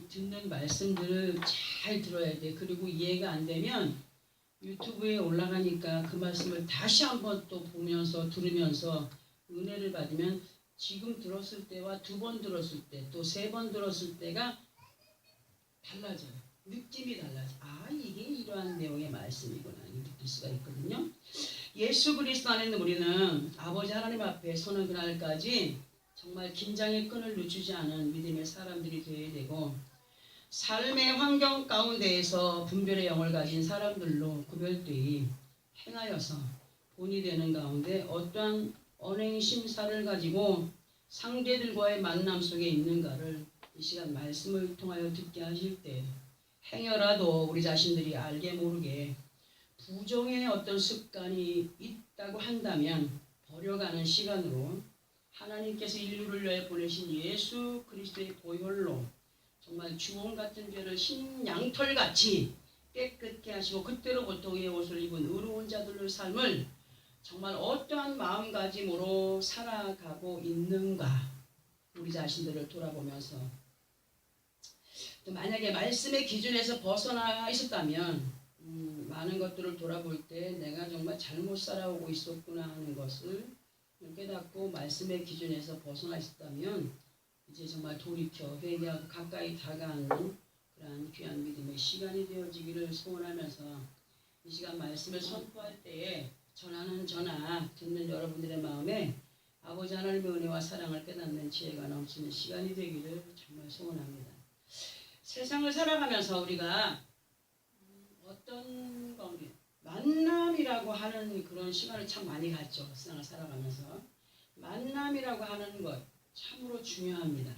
듣는 말씀들을 잘 들어야 돼. 그리고 이해가 안 되면 유튜브에 올라가니까 그 말씀을 다시 한번 또 보면서 들으면서 은혜를 받으면 지금 들었을 때와 두 번 들었을 때 또 세 번 들었을 때가 달라져요. 느낌이 달라져. 아, 이게 이러한 내용의 말씀이구나 느낄 수가 있거든요. 예수 그리스도 안에는 우리는 아버지 하나님 앞에 서는 그날까지 정말 긴장의 끈을 늦추지 않은 믿음의 사람들이 되어야 되고, 삶의 환경 가운데에서 분별의 영을 가진 사람들로 구별되이 행하여서 본이 되는 가운데 어떠한 언행 심사를 가지고 상대들과의 만남 속에 있는가를 이 시간 말씀을 통하여 듣게 하실 때, 행여라도 우리 자신들이 알게 모르게 부정의 어떤 습관이 있다고 한다면 버려가는 시간으로 하나님께서 인류를 위해 보내신 예수 그리스도의 보혈로 정말 주홍 같은 죄를 흰 양털같이 깨끗게 하시고 그때로 보통의 옷을 입은 의로운 자들의 삶을 정말 어떠한 마음가짐으로 살아가고 있는가, 우리 자신들을 돌아보면서 또 만약에 말씀의 기준에서 벗어나 있었다면 많은 것들을 돌아볼 때 내가 정말 잘못 살아오고 있었구나 하는 것을 깨닫고 말씀의 기준에서 벗어나 있었다면 이제 정말 돌이켜 회개하고 가까이 다가가는 그러한 귀한 믿음의 시간이 되어지기를 소원하면서 이 시간 말씀을 선포할 때에 전하는 전하 듣는 여러분들의 마음에 아버지 하나님의 은혜와 사랑을 깨닫는 지혜가 넘치는 시간이 되기를 정말 소원합니다. 세상을 살아가면서 우리가 어떤 가운데 만남이라고 하는 그런 시간을 참 많이 갖죠. 세상을 살아가면서 만남이라고 하는 것 참으로 중요합니다.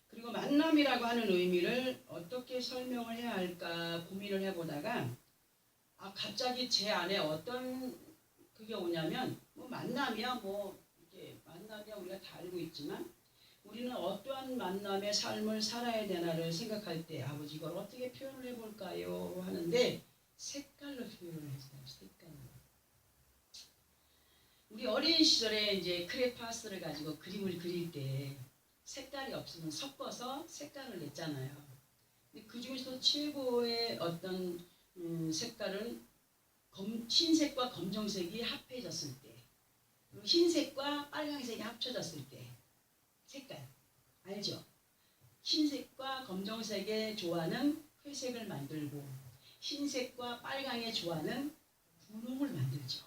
그리고 만남이라고 하는 의미를 어떻게 설명을 해야 할까 고민을 해보다가 갑자기 제 안에 어떤 그게 오냐면 뭐 만남이야 뭐 이게 만남이야 우리가 다 알고 있지만 우리는 어떠한 만남의 삶을 살아야 되나를 생각할 때 아버지 이걸 어떻게 표현을 해볼까요 하는데 색깔로 표현을 했어요. 색깔로. 우리 어린 시절에 이제 크레파스를 가지고 그림을 그릴 때 색깔이 없으면 섞어서 색깔을 냈잖아요. 근데 그 중에서 최고의 어떤 색깔은 흰색과 검정색이 합해졌을 때, 그리고 흰색과 빨강색이 합쳐졌을 때 색깔 알죠? 흰색과 검정색의 조화는 회색을 만들고 흰색과 빨강의 조화는 분홍을 만들죠.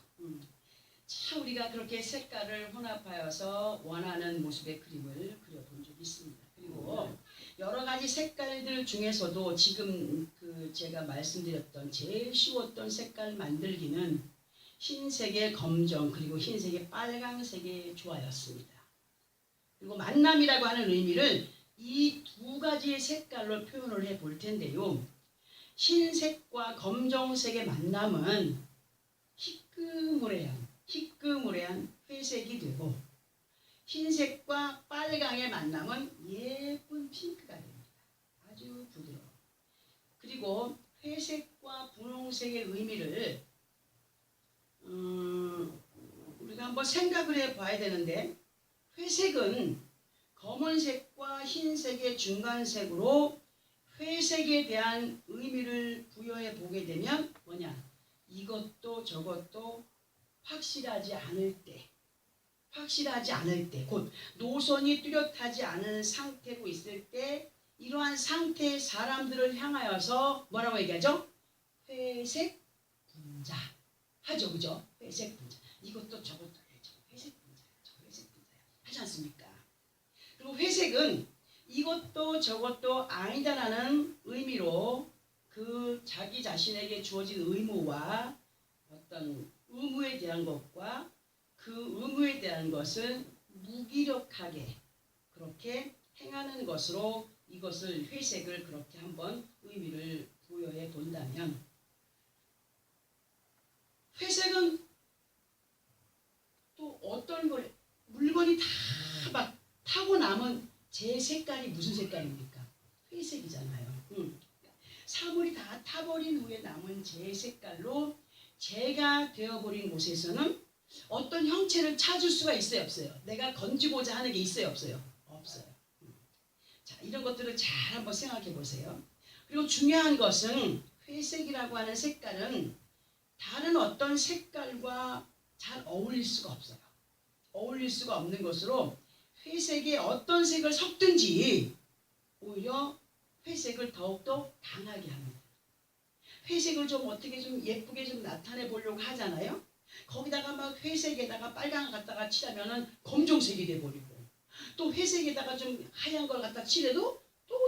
참 우리가 그렇게 색깔을 혼합하여서 원하는 모습의 그림을 그려본 적이 있습니다. 그리고 여러 가지 색깔들 중에서도 지금 제가 말씀드렸던 제일 쉬웠던 색깔 만들기는 흰색의 검정 그리고 흰색의 빨강색의 조화였습니다. 그리고 만남이라고 하는 의미를 이 두 가지의 색깔로 표현을 해볼 텐데요. 흰색과 검정색의 만남은 희끄무레한 회색이 되고, 흰색과 빨강의 만남은 예쁜 핑크가 됩니다. 아주 부드러워. 그리고 회색과 분홍색의 의미를 우리가 한번 생각을 해봐야 되는데, 회색은 검은색과 흰색의 중간색으로 회색에 대한 의미를 부여해 보게 되면 뭐냐? 이것도 저것도 확실하지 않을 때, 곧 노선이 뚜렷하지 않은 상태로 있을 때 이러한 상태의 사람들을 향하여서 뭐라고 얘기하죠? 회색 분자 하죠, 그죠? 회색 분자. 이것도 저것도 알죠. 회색 분자야, 저 회색 분자야 하지 않습니까? 그리고 회색은 이것도 저것도 아니다라는 의미로 그 자기 자신에게 주어진 의무와 어떤 의무에 대한 것과 그 의무에 대한 것은 무기력하게 그렇게 행하는 것으로 이것을 회색을 그렇게 한번 의미를 부여해 본다면, 회색은 또 어떤 걸 물건이 다 막 타고 남은 제 색깔이 무슨 색깔입니까? 회색이잖아요. 사물이 다 타버린 후에 남은 제 색깔로 제가 되어버린 곳에서는 어떤 형체를 찾을 수가 있어요, 없어요? 내가 건지고자 하는 게 있어요, 없어요? 없어요. 자, 이런 것들을 잘 한번 생각해 보세요. 그리고 중요한 것은 회색이라고 하는 색깔은 다른 어떤 색깔과 잘 어울릴 수가 없어요. 어울릴 수가 없는 것으로 회색에 어떤 색을 섞든지 오히려 회색을 더욱더 강하게 합니다. 회색을 좀 어떻게 좀 예쁘게 좀 나타내 보려고 하잖아요. 거기다가 막 회색에다가 빨강 갖다가 칠하면은 검정색이 돼버리고, 또 회색에다가 좀 하얀 걸 갖다 칠해도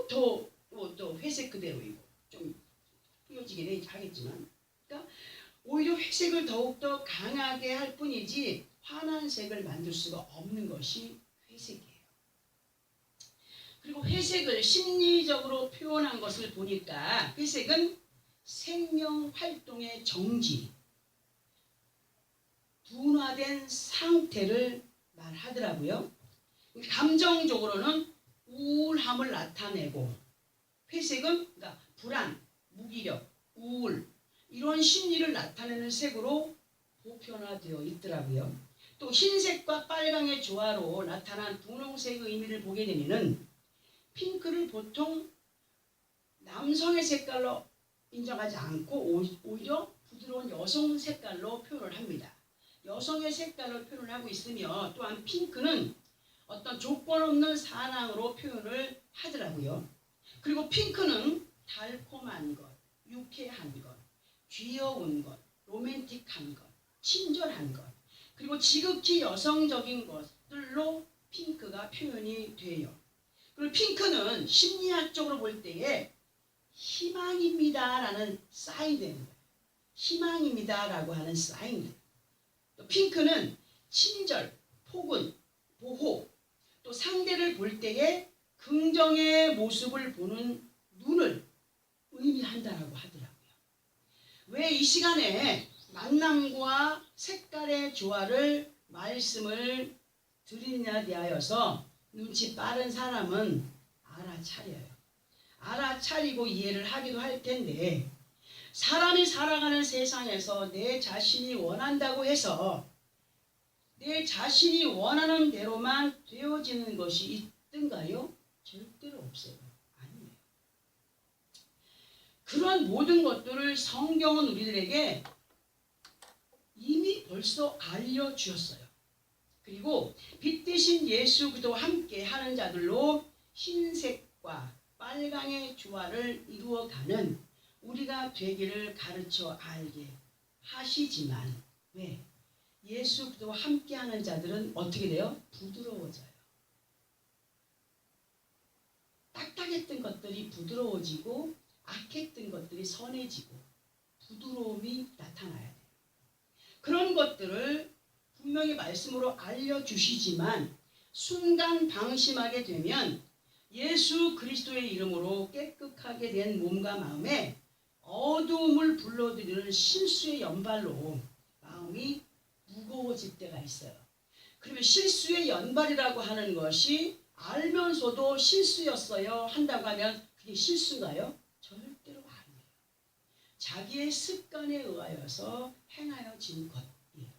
또 회색 그대로이고, 좀 흐려지긴 하겠지만, 그러니까 오히려 회색을 더욱더 강하게 할 뿐이지 환한 색을 만들 수가 없는 것이 회색이에요. 그리고 회색을 심리적으로 표현한 것을 보니까 회색은 생명 활동의 정지, 둔화된 상태를 말하더라고요. 감정적으로는 우울함을 나타내고, 회색은 그러니까 불안, 무기력, 우울 이런 심리를 나타내는 색으로 보편화되어 있더라고요. 또 흰색과 빨강의 조화로 나타난 분홍색의 의미를 보게 되면은 핑크를 보통 남성의 색깔로 인정하지 않고 오히려 부드러운 여성 색깔로 표현을 합니다. 여성의 색깔로 표현을 하고 있으며, 또한 핑크는 어떤 조건 없는 사랑으로 표현을 하더라고요. 그리고 핑크는 달콤한 것, 유쾌한 것, 귀여운 것, 로맨틱한 것, 친절한 것, 그리고 지극히 여성적인 것들로 핑크가 표현이 돼요. 그리고 핑크는 심리학적으로 볼 때에 희망입니다라는 사인이 되는 거예요. 희망입니다라고 하는 사인. 또 핑크는 친절, 포근, 보호, 또 상대를 볼 때에 긍정의 모습을 보는 눈을 의미한다라고 하더라고요. 왜 이 시간에 만남과 색깔의 조화를 말씀을 드리냐 대하여서 눈치 빠른 사람은 알아차려요. 알아차리고 이해를 하기도 할 텐데, 사람이 살아가는 세상에서 내 자신이 원한다고 해서 내 자신이 원하는 대로만 되어지는 것이 있던가요? 절대로 없어요. 아니에요. 그런 모든 것들을 성경은 우리들에게 이미 벌써 알려주었어요. 그리고 빛 대신 예수 그리스도와 함께 하는 자들로 흰색과 빨강의 조화를 이루어가는 우리가 되기를 가르쳐 알게 하시지만, 왜? 예수 그리스도와 함께 하는 자들은 어떻게 돼요? 부드러워져요. 딱딱했던 것들이 부드러워지고, 악했던 것들이 선해지고, 부드러움이 나타나야 돼요. 그런 것들을 분명히 말씀으로 알려주시지만, 순간 방심하게 되면 예수 그리스도의 이름으로 깨끗하게 된 몸과 마음에 어두움을 불러들이는 실수의 연발로 마음이 무거워질 때가 있어요. 그러면 실수의 연발이라고 하는 것이 알면서도 실수였어요 한다고 하면 그게 실수인가요? 절대로 아니에요. 자기의 습관에 의하여서 행하여진 것이에요.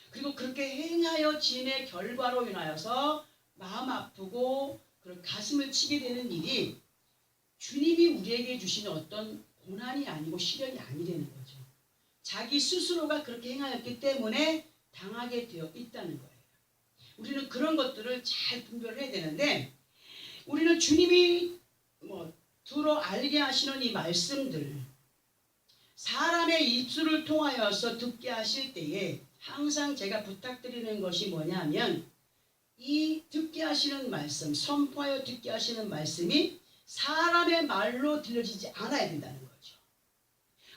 그리고 그렇게 행하여짐의 결과로 인하여서 마음 아프고 가슴을 치게 되는 일이 주님이 우리에게 주시는 어떤 고난이 아니고 시련이 아니라는 거죠. 자기 스스로가 그렇게 행하였기 때문에 당하게 되어 있다는 거예요. 우리는 그런 것들을 잘 분별을 해야 되는데, 우리는 주님이 들어 알게 하시는 이 말씀들, 사람의 입술을 통하여서 듣게 하실 때에 항상 제가 부탁드리는 것이 뭐냐면, 이 듣게 하시는 말씀, 선포하여 듣게 하시는 말씀이 사람의 말로 들려지지 않아야 된다는 거죠.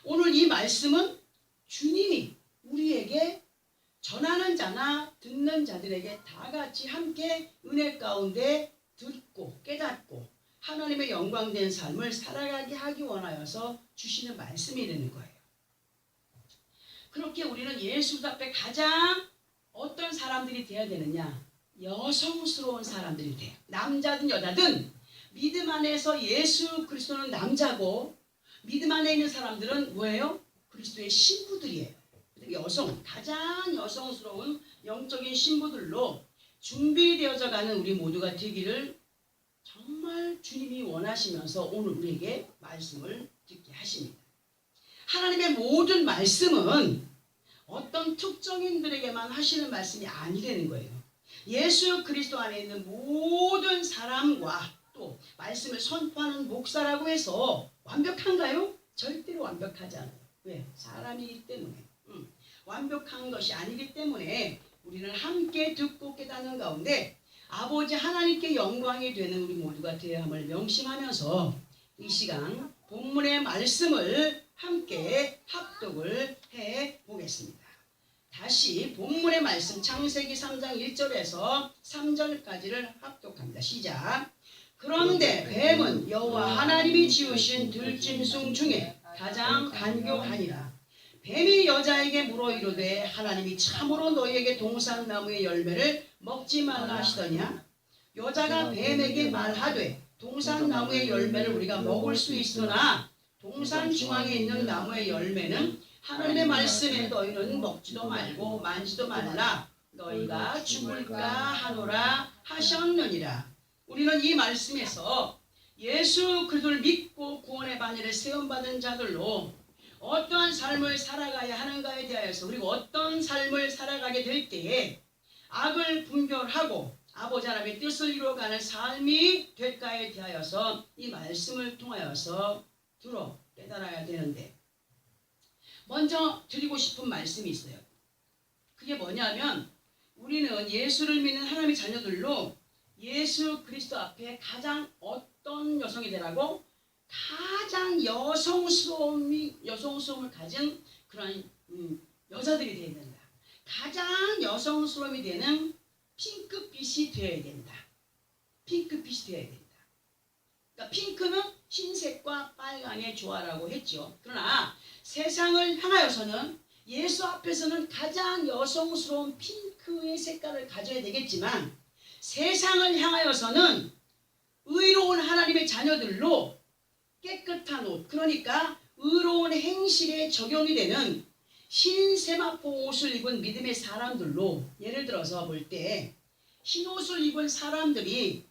오늘 이 말씀은 주님이 우리에게 전하는 자나 듣는 자들에게 다 같이 함께 은혜 가운데 듣고 깨닫고 하나님의 영광된 삶을 살아가게 하기 원하여서 주시는 말씀이 되는 거예요. 그렇게 우리는 예수 앞에 가장 어떤 사람들이 되어야 되느냐? 여성스러운 사람들이 돼요. 남자든 여자든 믿음 안에서 예수 그리스도는 남자고, 믿음 안에 있는 사람들은 뭐예요? 그리스도의 신부들이에요. 여성, 가장 여성스러운 영적인 신부들로 준비되어져 가는 우리 모두가 되기를 정말 주님이 원하시면서 오늘 우리에게 말씀을 듣게 하십니다. 하나님의 모든 말씀은 어떤 특정인들에게만 하시는 말씀이 아니라는 거예요. 예수 그리스도 안에 있는 모든 사람과 또 말씀을 선포하는 목사라고 해서 완벽한가요? 절대로 완벽하지 않아요. 왜? 사람이기 때문에. 완벽한 것이 아니기 때문에 우리는 함께 듣고 깨닫는 가운데 아버지 하나님께 영광이 되는 우리 모두가 되어야 함을 명심하면서 이 시간 본문의 말씀을 함께 합독을 해 보겠습니다. 다시 본문의 말씀 창세기 3장 1절에서 3절까지를 합독합니다. 시작. 그런데 뱀은 여호와 하나님이 지으신 들짐승 중에 가장 간교하니라. 뱀이 여자에게 물어 이르되 하나님이 참으로 너희에게 동산나무의 열매를 먹지 말라 하시더냐. 여자가 뱀에게 말하되 동산나무의 열매를 우리가 먹을 수 있으나 동산 중앙에 있는 나무의 열매는 하나님의 말씀에 너희는 먹지도 말고 만지도 말라 너희가 죽을까 하노라 하셨느니라. 우리는 이 말씀에서 예수 그리스도를 믿고 구원의 반열에 세움받은 자들로 어떠한 삶을 살아가야 하는가에 대하여서 그리고 어떤 삶을 살아가게 될 때에 악을 분별하고 아버지 하나님의 뜻을 이루어가는 삶이 될까에 대하여서 이 말씀을 통하여서 들어 깨달아야 되는데 먼저 드리고 싶은 말씀이 있어요. 그게 뭐냐면 우리는 예수를 믿는 하나님의 자녀들로 예수 그리스도 앞에 가장 어떤 여성이 되라고? 가장 여성스러움을 가진 그런 여자들이 되어야 된다. 가장 여성스러움이 되는 핑크빛이 되어야 된다. 핑크빛이 되어야 된다. 그러니까 핑크는 흰색과 빨강의 조화라고 했죠. 그러나 세상을 향하여서는 예수 앞에서는 가장 여성스러운 핑크의 색깔을 가져야 되겠지만 세상을 향하여서는 의로운 하나님의 자녀들로 깨끗한 옷, 그러니까 의로운 행실에 적용이 되는 흰 세마포 옷을 입은 믿음의 사람들로 예를 들어서 볼 때 흰 옷을 입은 사람들이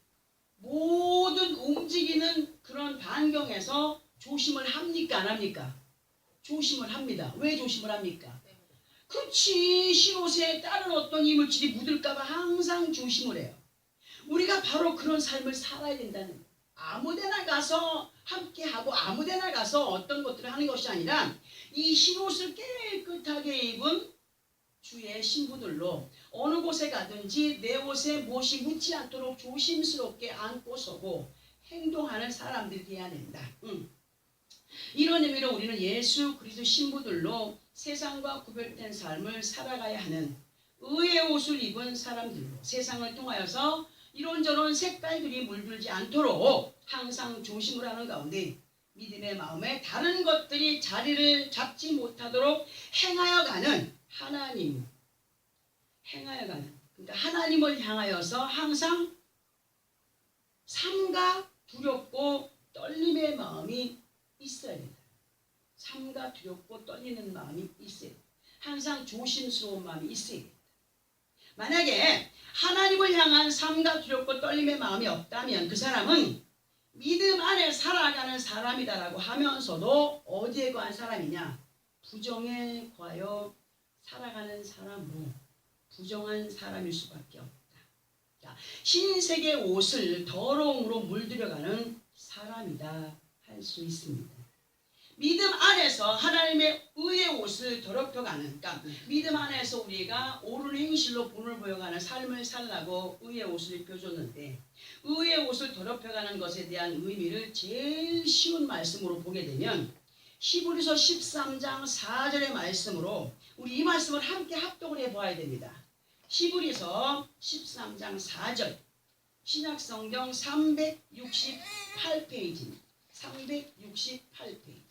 모든 움직이는 그런 반경에서 조심을 합니까? 안 합니까? 조심을 합니다. 왜 조심을 합니까? 그렇지. 흰 옷에 다른 어떤 이물질이 묻을까 봐 항상 조심을 해요. 우리가 바로 그런 삶을 살아야 된다는 거예요. 아무데나 가서 함께하고 아무데나 가서 어떤 것들을 하는 것이 아니라 이 흰옷을 깨끗하게 입은 주의 신부들로 어느 곳에 가든지 내 옷에 무엇이 묻지 않도록 조심스럽게 안고 서고 행동하는 사람들이 되어야 된다. 이런 의미로 우리는 예수 그리스도 신부들로 세상과 구별된 삶을 살아가야 하는 의의 옷을 입은 사람들로 세상을 통하여서 이런저런 색깔들이 물들지 않도록 항상 조심을 하는 가운데 믿음의 마음에 다른 것들이 자리를 잡지 못하도록 행하여 가는 하나님, 그러니까 하나님을 향하여서 항상 삼가 두렵고 떨림의 마음이 있어야 된다. 삼가 두렵고 떨리는 마음이 있어야 된다. 항상 조심스러운 마음이 있어야 된다. 만약에 하나님을 향한 삼가 두렵고 떨림의 마음이 없다면 그 사람은 믿음 안에 살아가는 사람이다라고 하면서도 어디에 관한 사람이냐? 부정에 관하여 살아가는 사람으로 부정한 사람일 수밖에 없다. 자, 흰색의 옷을 더러움으로 물들여가는 사람이다 할 수 있습니다. 믿음 안에서 하나님의 의의 옷을 더럽혀가는, 그러니까 믿음 안에서 우리가 옳은 행실로 본을 보여가는 삶을 살라고 의의 옷을 입혀줬는데 의의 옷을 더럽혀가는 것에 대한 의미를 제일 쉬운 말씀으로 보게 되면 히브리서 13장 4절의 말씀으로 우리 이 말씀을 함께 합독을 해보아야 됩니다. 히브리서 13장 4절 신약성경 368페이지입니다. 368페이지.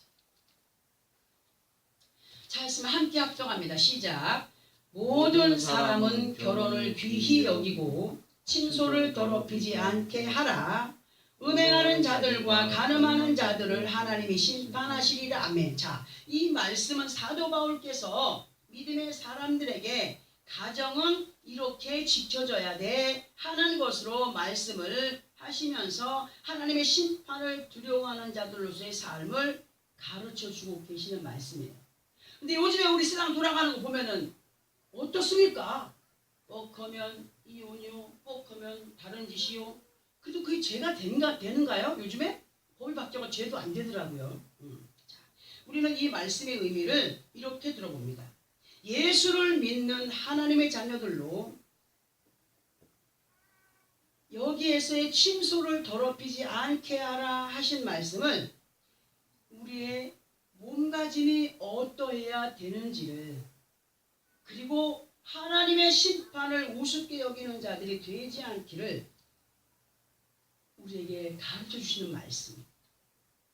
자, 있으면 함께 합독합니다. 시작. 모든 사람은 결혼을 귀히 여기고 친소를 더럽히지 않게 하라. 음행하는 자들과 간음하는 자들을 하나님이 심판하시리라. 아멘. 자, 이 말씀은 사도 바울께서 믿음의 사람들에게 가정은 이렇게 지켜져야 돼 하는 것으로 말씀을 하시면서 하나님의 심판을 두려워하는 자들로서의 삶을 가르쳐주고 계시는 말씀이에요. 근데 요즘에 우리 세상 돌아가는 거 보면은 어떻습니까? 뻑하면 이혼이요, 뻑하면 다른 짓이요. 그래도 그게 죄가 되는가요? 요즘에? 법이 바뀌어서 죄도 안 되더라고요. 자, 우리는 이 말씀의 의미를 이렇게 들어봅니다. 예수를 믿는 하나님의 자녀들로 여기에서의 침소를 더럽히지 않게 하라 하신 말씀을 우리의 몸가짐이 어떠해야 되는지를, 그리고 하나님의 심판을 우습게 여기는 자들이 되지 않기를 우리에게 가르쳐 주시는 말씀.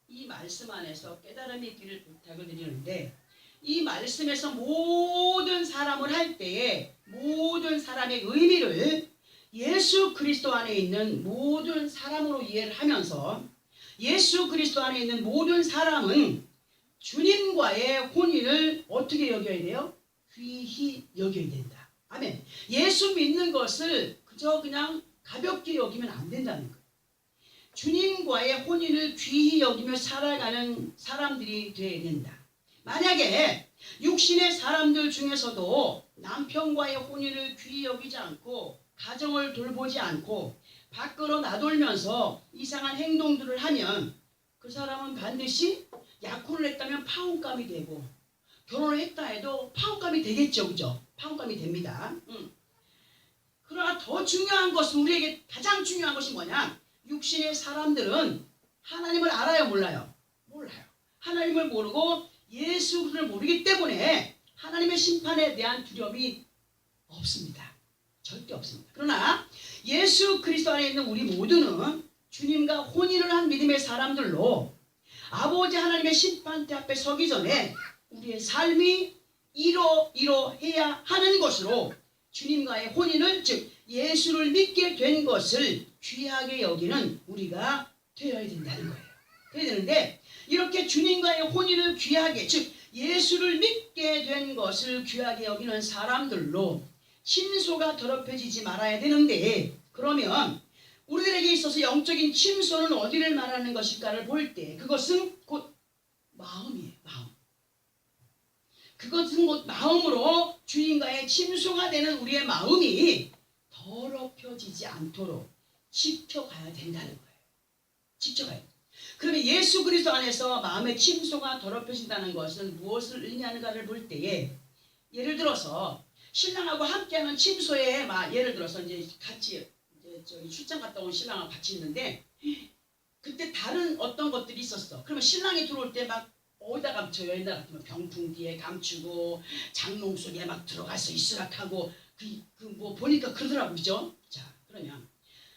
이 말씀 안에서 깨달음이 있기를 부탁을 드리는데, 이 말씀에서 모든 사람을 할 때에 모든 사람의 의미를 예수 그리스도 안에 있는 모든 사람으로 이해를 하면서, 예수 그리스도 안에 있는 모든 사람은 주님과의 혼인을 어떻게 여겨야 돼요? 귀히 여겨야 된다. 아멘. 예수 믿는 것을 그냥 가볍게 여기면 안 된다는 거예요. 주님과의 혼인을 귀히 여기며 살아가는 사람들이 되어야 된다. 만약에 육신의 사람들 중에서도 남편과의 혼인을 귀히 여기지 않고 가정을 돌보지 않고 밖으로 나돌면서 이상한 행동들을 하면 그 사람은 반드시 약혼을 했다면 파혼감이 되고, 결혼을 했다 해도 파혼감이 되겠죠. 그죠? 파혼감이 됩니다. 그러나 더 중요한 것은, 우리에게 가장 중요한 것이 뭐냐? 육신의 사람들은 하나님을 알아요, 몰라요? 몰라요. 하나님을 모르고 예수를 모르기 때문에 하나님의 심판에 대한 두려움이 없습니다. 절대 없습니다. 그러나 예수 그리스도 안에 있는 우리 모두는 주님과 혼인을 한 믿음의 사람들로 아버지 하나님의 심판대 앞에 서기 전에 우리의 삶이 이러해야 하는 것으로 주님과의 혼인을, 즉 예수를 믿게 된 것을 귀하게 여기는 우리가 되어야 된다는 거예요. 되어야 되는데, 이렇게 주님과의 혼인을 귀하게, 즉 예수를 믿게 된 것을 귀하게 여기는 사람들로 침소가 더럽혀지지 말아야 되는데, 그러면 우리들에게 있어서 영적인 침소는 어디를 말하는 것일까를 볼 때 그것은 곧 마음이에요. 마음. 그것은 곧 마음으로 주님과의 침소가 되는 우리의 마음이 더럽혀지지 않도록 지켜가야 된다는 거예요. 지켜가야 돼요. 그러면 예수 그리스도 안에서 마음의 침소가 더럽혀진다는 것은 무엇을 의미하는가를 볼 때에, 예를 들어서 신랑하고 함께하는 침소에 예를 들어서 이제 같이 저기 출장 갔다 온 신랑하고 같이 있는데, 그때 다른 어떤 것들이 있었어. 그러면 신랑이 들어올 때 막 어디다 감춰요? 옛날 같으면 병풍 뒤에 감추고 장롱 속에 막 들어가서 있으락하고 뭐 보니까 그러더라고, 그죠? 자, 그러면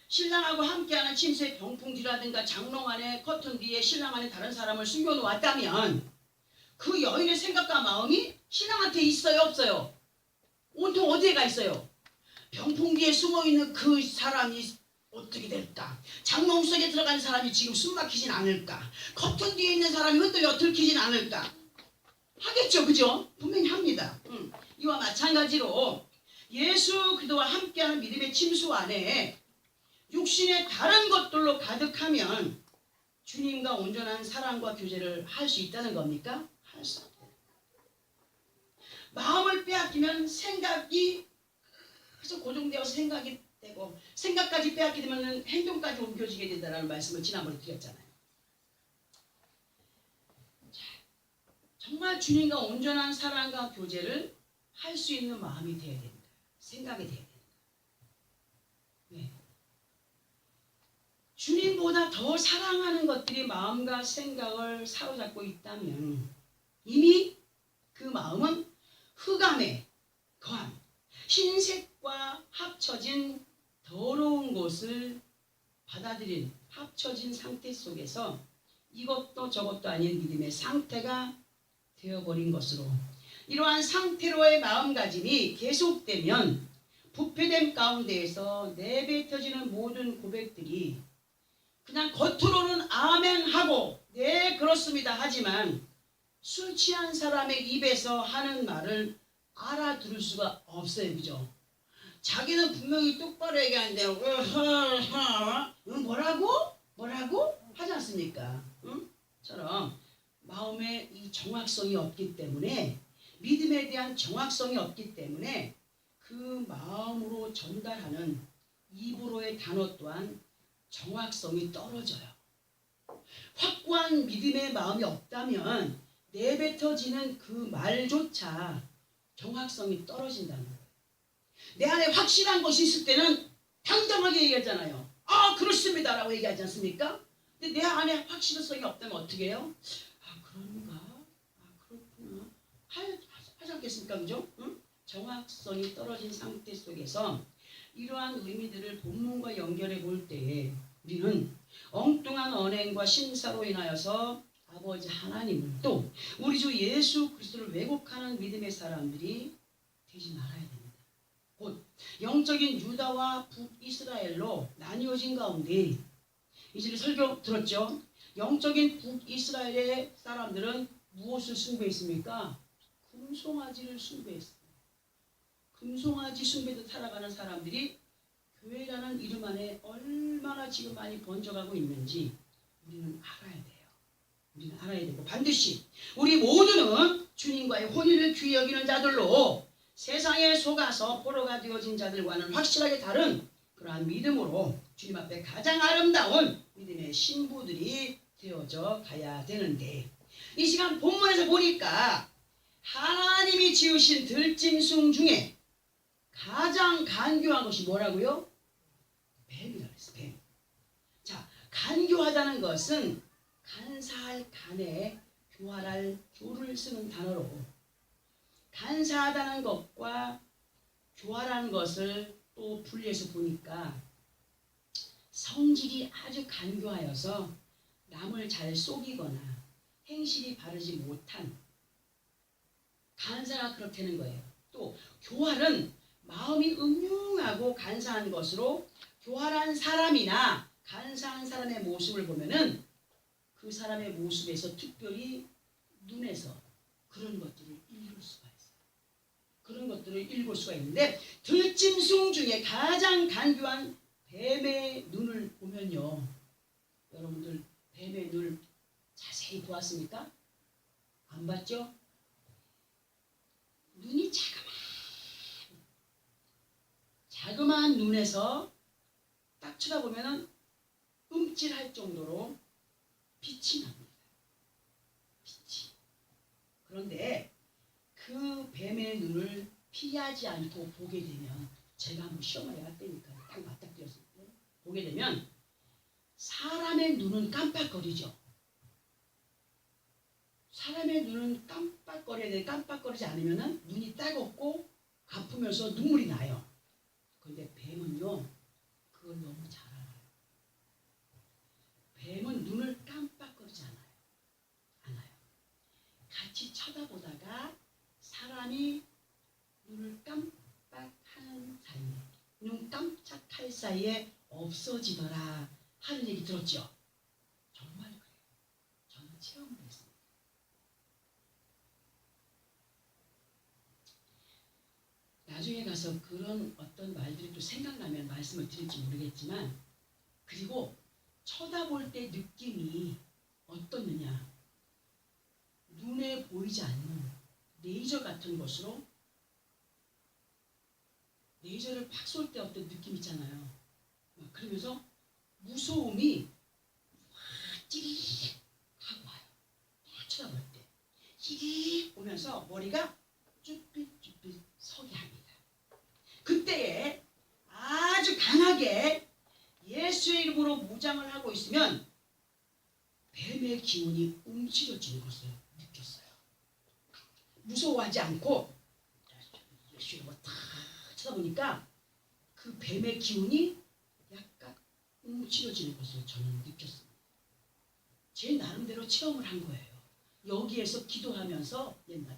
신랑하고 함께하는 침소의 병풍 뒤라든가 장롱 안에 커튼 뒤에 신랑 안에 다른 사람을 숨겨놓았다면 그 여인의 생각과 마음이 신랑한테 있어요, 없어요? 온통 어디에 가 있어요? 병풍 뒤에 숨어있는 그 사람이 어떻게 될까? 장롱 속에 들어간 사람이 지금 숨막히진 않을까? 커튼 뒤에 있는 사람이 흔들려 들키진 않을까? 하겠죠, 그죠? 분명히 합니다. 이와 마찬가지로 예수 그리스도와 함께하는 믿음의 침수 안에 육신의 다른 것들로 가득하면 주님과 온전한 사랑과 교제를 할 수 있다는 겁니까? 할 수 없어요. 마음을 빼앗기면 생각이 그래서 고정되어서 생각이 되고, 생각까지 빼앗게 되면 행동까지 옮겨지게 된다는 말씀을 지난번에 드렸잖아요. 자, 정말 주님과 온전한 사랑과 교제를 할 수 있는 마음이 되어야 됩니다. 생각이 되어야 됩니다. 네. 주님보다 더 사랑하는 것들이 마음과 생각을 사로잡고 있다면 이미 그 마음은 흑암에 거함, 흰색과 합쳐진 더러운 것을 받아들인 합쳐진 상태 속에서 이것도 저것도 아닌 믿음의 상태가 되어버린 것으로, 이러한 상태로의 마음가짐이 계속되면 부패됨 가운데에서 내뱉어지는 모든 고백들이 그냥 겉으로는 아멘 하고 네 그렇습니다 하지만 술 취한 사람의 입에서 하는 말을 알아들을 수가 없어요. 그죠? 자기는 분명히 똑바로 얘기하는데 뭐라고 하지 않습니까? 응? 처럼 마음에 이 정확성이 없기 때문에 믿음에 대한 정확성이 없기 때문에 그 마음으로 전달하는 입으로의 단어 또한 정확성이 떨어져요. 확고한 믿음의 마음이 없다면 내뱉어지는 그 말조차 정확성이 떨어진다는 거예요. 내 안에 확실한 것이 있을 때는 당당하게 얘기하잖아요. 아 그렇습니다 라고 얘기하지 않습니까? 근데 내 안에 확실성이 없다면 어떻게 해요? 아 그런가? 아 그렇구나 하지 않겠습니까? 그죠? 응? 정확성이 떨어진 상태 속에서 이러한 의미들을 본문과 연결해 볼 때에 우리는 엉뚱한 언행과 심사로 인하여서 아버지 하나님을 또 우리 주 예수 그리스도를 왜곡하는 믿음의 사람들이 되지 말아야 됩니다. 곧 영적인 유다와 북이스라엘로 나뉘어진 가운데 이제 설교 들었죠? 영적인 북이스라엘의 사람들은 무엇을 숭배했습니까? 금송아지를 숭배했어요. 금송아지 숭배도 살아가는 사람들이 교회라는 이름 안에 얼마나 지금 많이 번져가고 있는지 우리는 알아야 돼요. 우리는 알아야 되고 반드시 우리 모두는 주님과의 혼인을 귀히 여기는 자들로 세상에 속아서 포로가 되어진 자들과는 확실하게 다른 그러한 믿음으로 주님 앞에 가장 아름다운 믿음의 신부들이 되어져 가야 되는데 이 시간 본문에서 보니까 하나님이 지으신 들짐승 중에 가장 간교한 것이 뭐라고요? 뱀이라고 했어요. 뱀. 자, 간교하다는 것은 간사할 간에 교활할 교를 쓰는 단어로 간사하다는 것과 교활한 것을 또 분리해서 보니까 성질이 아주 간교하여서 남을 잘 속이거나 행실이 바르지 못한 간사가 그렇다는 거예요. 또 교활은 마음이 음흉하고 간사한 것으로 교활한 사람이나 간사한 사람의 모습을 보면은 그 사람의 모습에서 특별히 눈에서 그런 것들을 읽을 수가 있어요. 그런 것들을 읽을 수가 있는데 들짐승 중에 가장 간교한 뱀의 눈을 보면요. 여러분들 뱀의 눈을 자세히 보았습니까? 안 봤죠? 눈이 자그마한 눈에서 딱 쳐다보면 움찔할 정도로 빛이 납니다. 빛이. 그런데 그 뱀의 눈을 피하지 않고 보게 되면 제가 한번 시험을 해봤다니까 딱 맞닥뜨렸을 때 보게 되면 사람의 눈은 깜빡거리죠. 사람의 눈은 깜빡거려야 돼. 깜빡거리지 않으면 눈이 따갑고 아프면서 눈물이 나요. 그런데 뱀은요 그걸 너무 잘 알아요. 뱀은 눈을 깜빡거리지 않아요. 같이 쳐다보다가 사람이 눈을 깜빡하는 사이에 눈 깜짝할 사이에 없어지더라 하는 얘기 들었죠? 정말 그래요. 저는 체험을 했습니다. 나중에 가서 그런 어떤 말들이 또 생각나면 말씀을 드릴지 모르겠지만 그리고 쳐다볼 때 느낌이 어떻느냐 눈에 보이지 않는 레이저 같은 것으로 레이저를 팍 쏠 때 어떤 느낌 있잖아요. 그러면서 무서움이 확 찌릿 하고 와요. 딱 쳐다볼 때 찌릿 오면서 머리가 쭈삣쭈삣 서게 합니다. 그때에 아주 강하게 예수의 이름으로 무장을 하고 있으면 뱀의 기운이 움츠려지는 것을 느꼈어요. 무서워하지 않고 예수의 이름으로 탁 쳐다보니까 그 뱀의 기운이 약간 움츠려지는 것을 저는 느꼈습니다. 제 나름대로 체험을 한 거예요. 여기에서 기도하면서 옛날에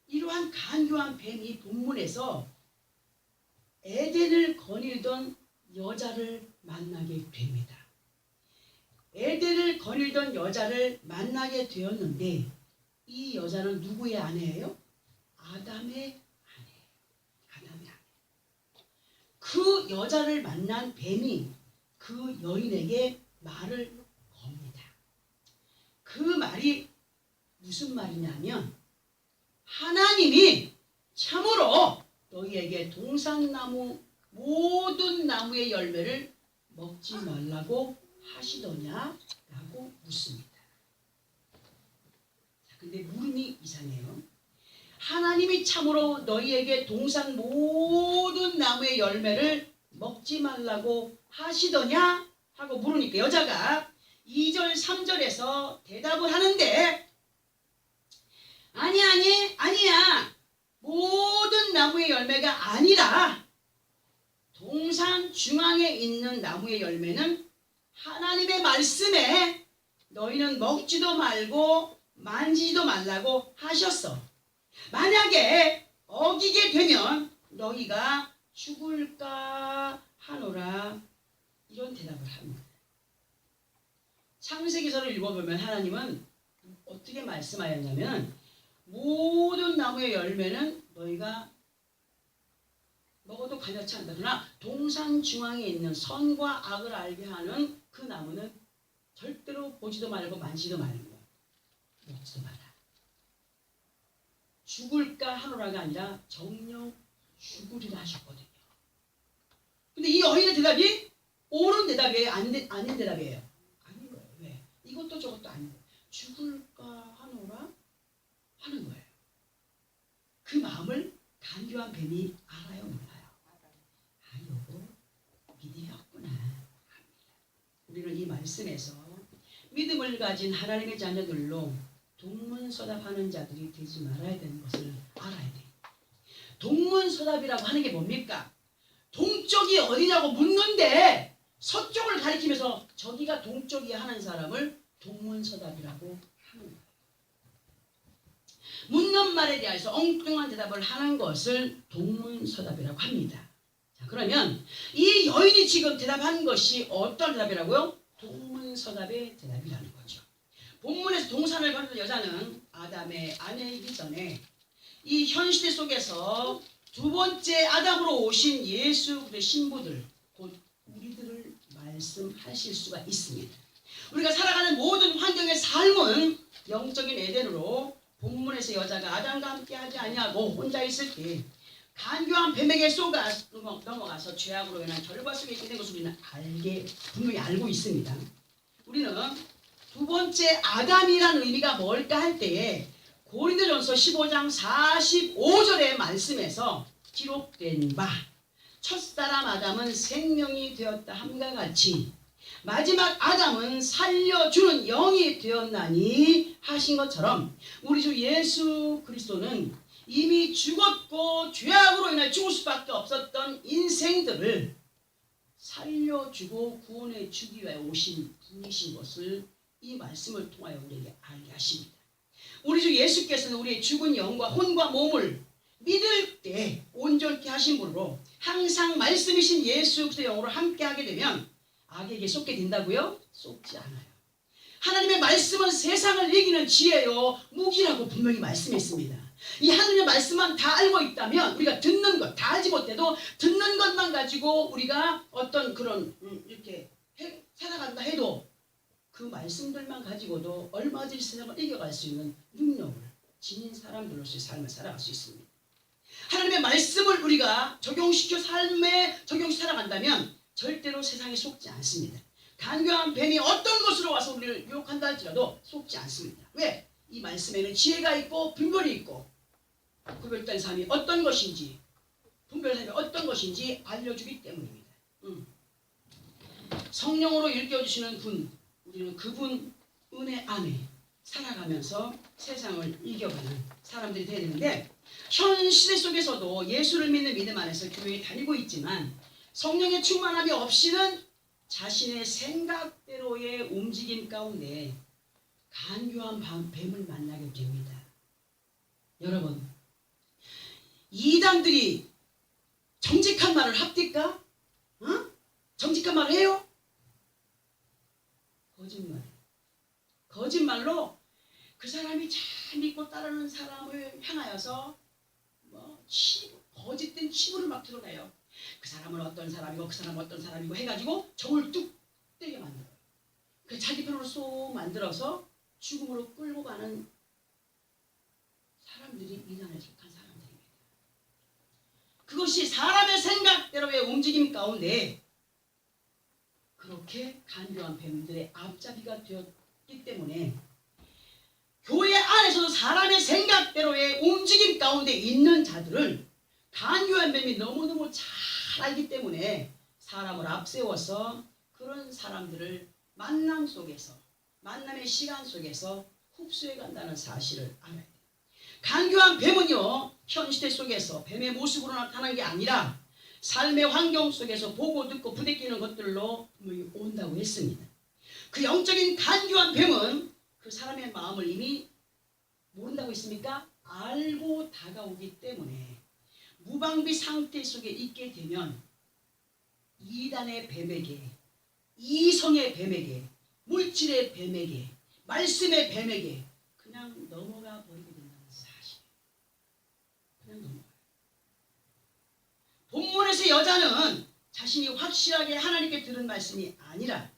이러한 간교한 뱀이 본문에서 에덴을 거닐던 여자를 만나게 됩니다. 에덴을 거닐던 여자를 만나게 되었는데 이 여자는 누구의 아내예요? 아담의 아내예요. 그 여자를 만난 뱀이 그 여인에게 말을 겁니다. 그 말이 무슨 말이냐면 하나님이 참으로 너희에게 동산나무 모든 나무의 열매를 먹지 말라고 하시더냐라고 묻습니다. 근데 물음이 이상해요. 하나님이 참으로 너희에게 동산 모든 나무의 열매를 먹지 말라고 하시더냐 하고 물으니까 여자가 2절 3절에서 대답을 하는데 아니야. 모든 나무의 열매가 아니라 동산 중앙에 있는 나무의 열매는 하나님의 말씀에 너희는 먹지도 말고 만지지도 말라고 하셨어. 만약에 어기게 되면 너희가 죽을까 하노라. 이런 대답을 합니다. 창세기서를 읽어보면 하나님은 어떻게 말씀하였냐면 모든 나무의 열매는 너희가 먹어도 관여치 않다. 그러나 동산 중앙에 있는 선과 악을 알게 하는 그 나무는 절대로 보지도 말고 만지도 말고 먹지도 마라. 죽을까 하노라가 아니라 정녕 죽으리라 하셨거든요. 근데 이 여인의 대답이 옳은 대답이에요? 아닌 대답이에요? 아닌 거예요. 왜? 이것도 저것도 아닌 거예요. 죽을까 하노라 하는 거예요. 그 마음을 간교한 뱀이 알아요, 몰라요? 아, 요거 믿음이었구나 합니다. 우리는 이 말씀에서 믿음을 가진 하나님의 자녀들로 동문서답하는 자들이 되지 말아야 되는 것을 알아야 돼요. 동문서답이라고 하는 게 뭡니까? 동쪽이 어디냐고 묻는데 서쪽을 가리키면서 저기가 동쪽이야 하는 사람을 동문서답이라고 하는 거예요. 묻는 말에 대해서 엉뚱한 대답을 하는 것을 동문서답이라고 합니다. 자, 그러면 이 여인이 지금 대답한 것이 어떤 대답이라고요? 동문서답의 대답이라는 거죠. 본문에서 동산을 가르는 여자는 아담의 아내이기 전에 이 현시대 속에서 두 번째 아담으로 오신 예수 그리스도의 신부들 곧 우리들을 말씀하실 수가 있습니다. 우리가 살아가는 모든 환경의 삶은 영적인 에덴으로 본문에서 여자가 아담과 함께 하지 아니하고 혼자 있을 때 간교한 뱀에게 쏘가 넘어가서 죄악으로 인한 결과 속에 있게 된 것을 우리는 분명히 알고 있습니다. 우리는 두 번째 아담이라는 의미가 뭘까 할 때에 고린도전서 15장 45절의 말씀에서 기록된 바 첫사람 아담은 생명이 되었다 함과 같이 마지막 아담은 살려주는 영이 되었나니 하신 것처럼 우리 주 예수 그리스도는 이미 죽었고 죄악으로 인해 죽을 수밖에 없었던 인생들을 살려주고 구원해 주기 위해 오신 분이신 것을 이 말씀을 통하여 우리에게 알게 하십니다. 우리 주 예수께서는 우리의 죽은 영과 혼과 몸을 믿을 때 온전케 하신 분으로 항상 말씀이신 예수 그리스도의 영으로 함께 하게 되면 악에게 쏟게 된다고요? 쏟지 않아요. 하나님의 말씀은 세상을 이기는 지혜요 무기라고 분명히 말씀했습니다. 이 하나님의 말씀만 다 알고 있다면 우리가 듣는 것 다 알지 못해도 듣는 것만 가지고 우리가 어떤 그런 이렇게 살아간다 해도 그 말씀들만 가지고도 얼마든지 세상을 이겨갈 수 있는 능력을 지닌 사람들로서의 삶을 살아갈 수 있습니다. 하나님의 말씀을 우리가 삶에 적용시켜 살아간다면 절대로 세상에 속지 않습니다. 간교한 뱀이 어떤 것으로 와서 우리를 유혹한다 할지라도 속지 않습니다. 왜? 이 말씀에는 지혜가 있고 분별이 있고 구별된 삶이 어떤 것인지 분별하며 어떤 것인지 알려주기 때문입니다. 성령으로 일깨워주시는 분, 우리는 그분 은혜 안에 살아가면서 세상을 이겨가는 사람들이 되어야 되는데 현 시대 속에서도 예수를 믿는 믿음 안에서 교회에 다니고 있지만 성령의 충만함이 없이는 자신의 생각대로의 움직임 가운데 간교한 뱀을 만나게 됩니다. 여러분, 이단들이 정직한 말을 합니까? 정직한 말을 해요? 거짓말로 그 사람이 잘 믿고 따르는 사람을 향하여서 거짓된 치부를 막 드러내요. 그 사람은 어떤 사람이고 그 사람은 어떤 사람이고 해가지고 정을 뚝 떼게 만들어요. 그 자기 편으로 쏙 만들어서 죽음으로 끌고 가는 사람들이 이단에 속한 사람들입니다. 그것이 사람의 생각대로의 움직임 가운데 그렇게 간교한 뱀들의 앞잡이가 되었기 때문에 교회 안에서도 사람의 생각대로의 움직임 가운데 있는 자들은 간교한 뱀이 너무너무 잘 알기 때문에 사람을 앞세워서 그런 사람들을 만남 속에서 만남의 시간 속에서 흡수해 간다는 사실을 알아야 돼요. 간교한 뱀은요 현시대 속에서 뱀의 모습으로 나타나는 게 아니라 삶의 환경 속에서 보고 듣고 부대끼는 것들로 온다고 했습니다. 그 영적인 간교한 뱀은 그 사람의 마음을 이미 모른다고 했습니까? 알고 다가오기 때문에 무방비 상태 속에 있게 되면 이단의 뱀에게, 이성의 뱀에게, 물질의 뱀에게, 말씀의 뱀에게 그냥 넘어가 버리게 된다는 사실. 그냥 넘어가요. 본문에서 여자는 자신이 확실하게 하나님께 들은 말씀이 아니라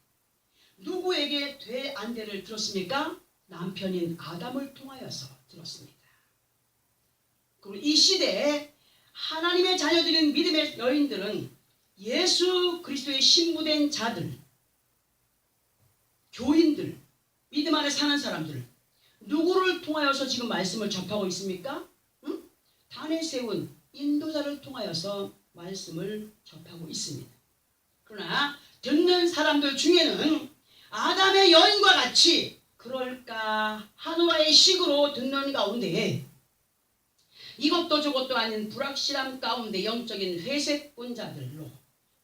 누구에게 되안대를 들었습니까? 남편인 아담을 통하여서 들었습니다. 그리고 이 시대에 하나님의 자녀들인 믿음의 여인들은 예수 그리스도의 신부된 자들, 교인들, 믿음 안에 사는 사람들 누구를 통하여서 지금 말씀을 접하고 있습니까? 응? 단에 세운 인도자를 통하여서 말씀을 접하고 있습니다. 그러나 듣는 사람들 중에는 아담의 여인과 같이 그럴까 하노라의 식으로 듣는 가운데 이것도 저것도 아닌 불확실함 가운데 영적인 회색권자들로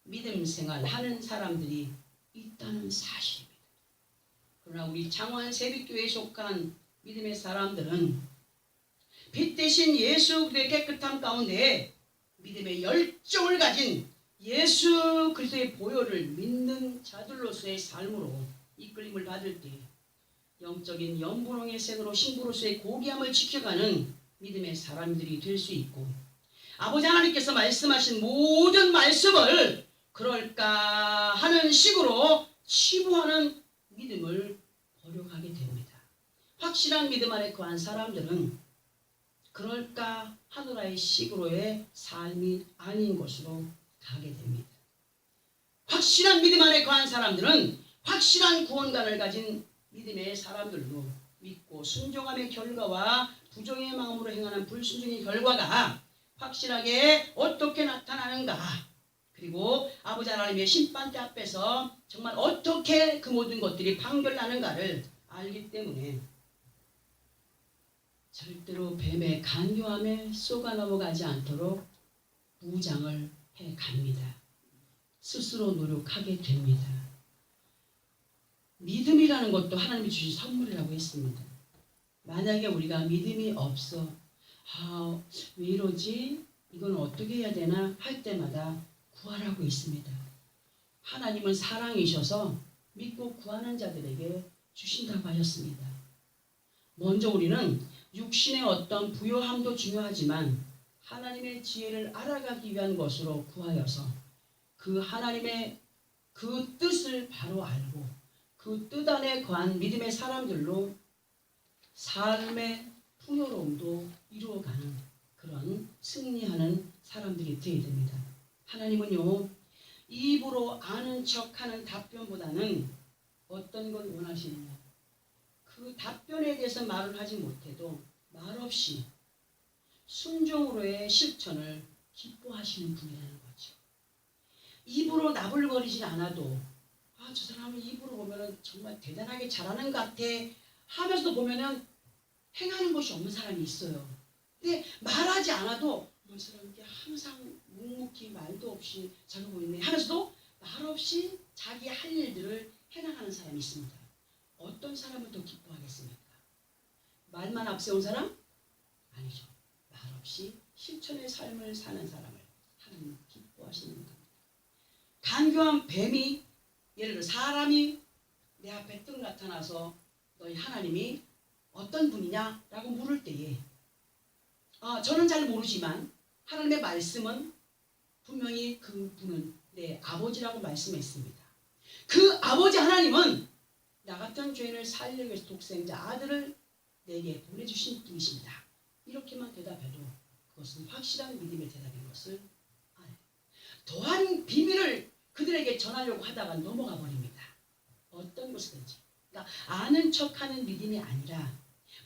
믿음 생활하는 사람들이 있다는 사실입니다. 그러나 우리 창원 새벽교회에 속한 믿음의 사람들은 빛 대신 예수 그리스도의 깨끗함 가운데 믿음의 열정을 가진 예수 그리스도의 보혈을 믿는 자들로서의 삶으로 이끌림을 받을 때 영적인 연분홍의 색으로 신부로서의 고귀함을 지켜가는 믿음의 사람들이 될 수 있고 아버지 하나님께서 말씀하신 모든 말씀을 그럴까 하는 식으로 치부하는 믿음을 버려가게 됩니다. 확실한 믿음 안에 거한 사람들은 그럴까 하노라의 식으로의 삶이 아닌 곳으로 가게 됩니다. 확실한 믿음 안에 거한 사람들은 확실한 구원관을 가진 믿음의 사람들로 믿고 순종함의 결과와 부정의 마음으로 행하는 불순종의 결과가 확실하게 어떻게 나타나는가, 그리고 아버지 하나님의 심판대 앞에서 정말 어떻게 그 모든 것들이 판결나는가를 알기 때문에 절대로 뱀의 간교함에 쏘가 넘어가지 않도록 무장을 해갑니다. 스스로 노력하게 됩니다. 믿음이라는 것도 하나님이 주신 선물이라고 했습니다. 만약에 우리가 믿음이 없어 왜 이러지? 이건 어떻게 해야 되나? 할 때마다 구하라고 있습니다. 하나님은 사랑이셔서 믿고 구하는 자들에게 주신다고 하셨습니다. 먼저 우리는 육신의 어떤 부요함도 중요하지만 하나님의 지혜를 알아가기 위한 것으로 구하여서 그 하나님의 그 뜻을 바로 알고 그 뜻 안에 거한 믿음의 사람들로 삶의 풍요로움도 이루어가는 그런 승리하는 사람들이 되어야 됩니다. 하나님은요, 입으로 아는 척하는 답변보다는 어떤 걸 원하시느냐, 그 답변에 대해서 말을 하지 못해도 말없이 순종으로의 실천을 기뻐하시는 분이라는 거죠. 입으로 나불거리지 않아도 저 사람은 입으로 보면 정말 대단하게 잘하는 것 같아 하면서도 보면 행하는 것이 없는 사람이 있어요. 근데 말하지 않아도 이 사람 이렇게 항상 묵묵히 말도 없이 저러고 있네 하면서도 말없이 자기 할 일들을 해나가는 사람이 있습니다. 어떤 사람을 더 기뻐하겠습니까? 말만 앞세운 사람? 아니죠. 말없이 실천의 삶을 사는 사람을 하나님은 기뻐하시는 겁니다. 간교한 뱀이 예를 들어 사람이 내 앞에 뜩 나타나서 너희 하나님이 어떤 분이냐라고 물을 때에 저는 잘 모르지만 하나님의 말씀은 분명히 그분은 내 아버지라고 말씀했습니다. 그 아버지 하나님은 나 같은 죄인을 살리기 위해서 독생자 아들을 내게 보내주신 분이십니다. 이렇게만 대답해도 그것은 확실한 믿음의 대답인 것을 알아요. 더한 비밀을 그들에게 전하려고 하다가 넘어가 버립니다. 어떤 것이든지. 그러니까 아는 척하는 믿음이 아니라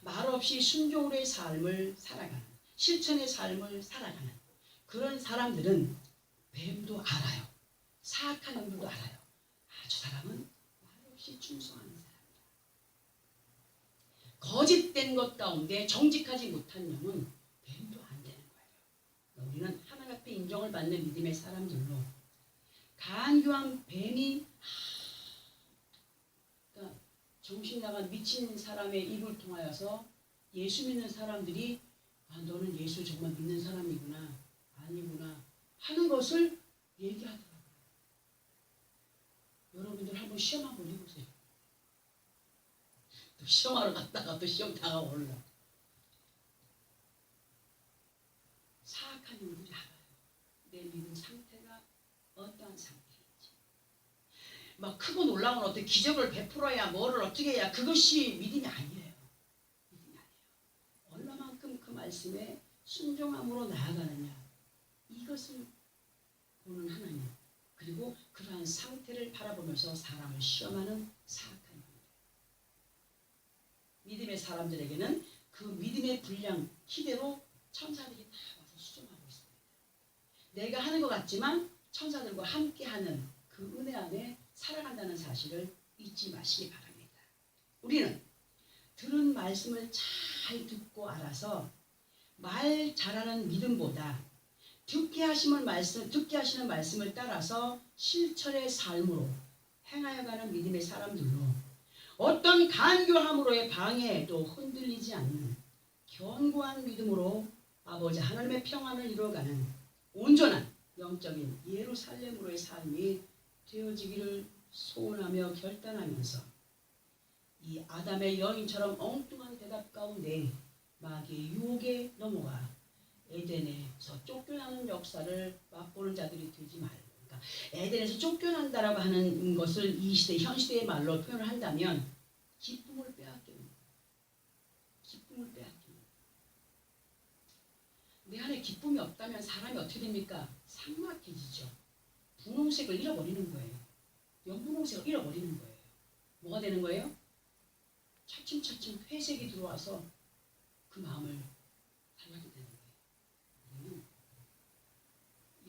말없이 순종으로의 삶을 살아가는, 실천의 삶을 살아가는 그런 사람들은 뱀도 알아요. 사악한 영들도 알아요. 저 사람은 말없이 충성하는 사람이다. 거짓된 것 가운데 정직하지 못한 영은 뱀도 안 되는 거예요. 우리는 하나님 앞에 인정을 받는 믿음의 사람들로 간교한 뱀이 그러니까 정신 나간 미친 사람의 입을 통하여서 예수 믿는 사람들이 너는 예수 정말 믿는 사람이구나 아니구나 하는 것을 얘기하더라고요. 여러분들 한번 시험 한번 해보세요. 또 시험하러 갔다가 또 시험 다가올라. 사악한 영들이 알아요. 내 믿음 상태가 어떠한 상태인지. 막 크고 놀라운 어떤 기적을 베풀어야 뭐를 어떻게 해야 그것이 믿음이 아니에요. 믿음이 아니에요. 얼마만큼 그 말씀에 순종함으로 나아가느냐 이것을 보는 하나님. 그리고 그러한 상태를 바라보면서 사람을 시험하는 사악한 영들. 믿음의 사람들에게는 그 믿음의 분량 기대로 천사들이 다 와서 수정하고 있습니다. 내가 하는 것 같지만 천사들과 함께하는 그 은혜 안에 살아간다는 사실을 잊지 마시기 바랍니다. 우리는 들은 말씀을 잘 듣고 알아서 말 잘하는 믿음보다 듣게 하시는 말씀을 따라서 실천의 삶으로 행하여가는 믿음의 사람들로 어떤 간교함으로의 방해에도 흔들리지 않는 견고한 믿음으로 아버지 하나님의 평안을 이루어가는 온전한 영적인 예루살렘으로의 삶이 되어지기를 소원하며 결단하면서 이 아담의 여인처럼 엉뚱한 대답 가운데 마귀의 유혹에 넘어가 에덴에서 쫓겨나는 역사를 맛보는 자들이 되지 말고, 그러니까 에덴에서 쫓겨난다라고 하는 것을 이 시대, 현 시대의 말로 표현을 한다면 기쁨을 빼앗기는 거예요. 기쁨을 빼앗기는 거예요. 내 안에 기쁨이 없다면 사람이 어떻게 됩니까? 삭막해지죠. 분홍색을 잃어버리는 거예요. 연분홍색을 잃어버리는 거예요. 뭐가 되는 거예요? 차츰차츰 회색이 들어와서 그 마음을 달라게 되는 거예요.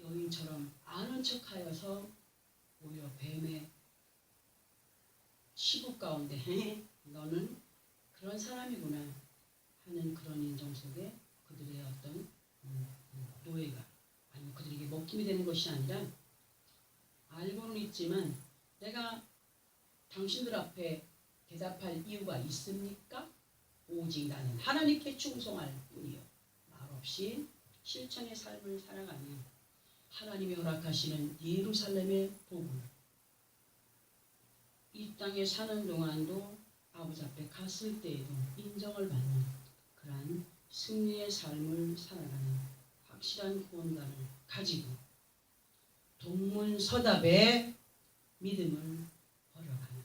여인처럼 아는 척하여서 오히려 뱀의 시국 가운데 너는 그런 사람이구나 하는 그런 인정 속에 그들의 어떤 노예가 아니면 그들에게 먹힘이 되는 것이 아니라 알고는 있지만 내가 당신들 앞에 대답할 이유가 있습니까? 오직 나는 하나님께 충성할 뿐이요 말없이 실천의 삶을 살아가며 하나님이 허락하시는 예루살렘의 복을 이 땅에 사는 동안도 아버지 앞에 갔을 때에도 인정을 받는 그러한 승리의 삶을 살아가는 확실한 구원관을 가지고 동문서답의 믿음을 버려가는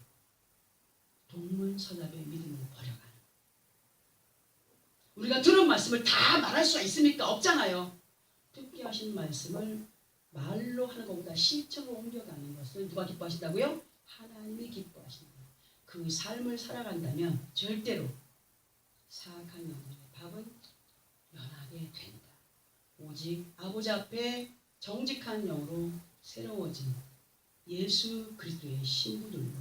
동문서답의 믿음을 버려가는 우리가 들은 말씀을 다 말할 수가 있습니까? 없잖아요. 듣게 하신 말씀을 말로 하는 것보다 실천으로 옮겨가는 것을 누가 기뻐하신다고요? 하나님이 기뻐하신다. 그 삶을 살아간다면 절대로 사악한 영들의 밥은 연하게 된다. 오직 아버지 앞에 정직한 영으로 새로워진 예수 그리스도의 신부들로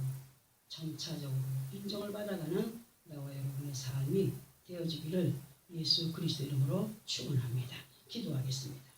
점차적으로 인정을 받아가는 나와 여러분의 삶이 되어지기를 예수 그리스도 이름으로 축원합니다. 기도하겠습니다.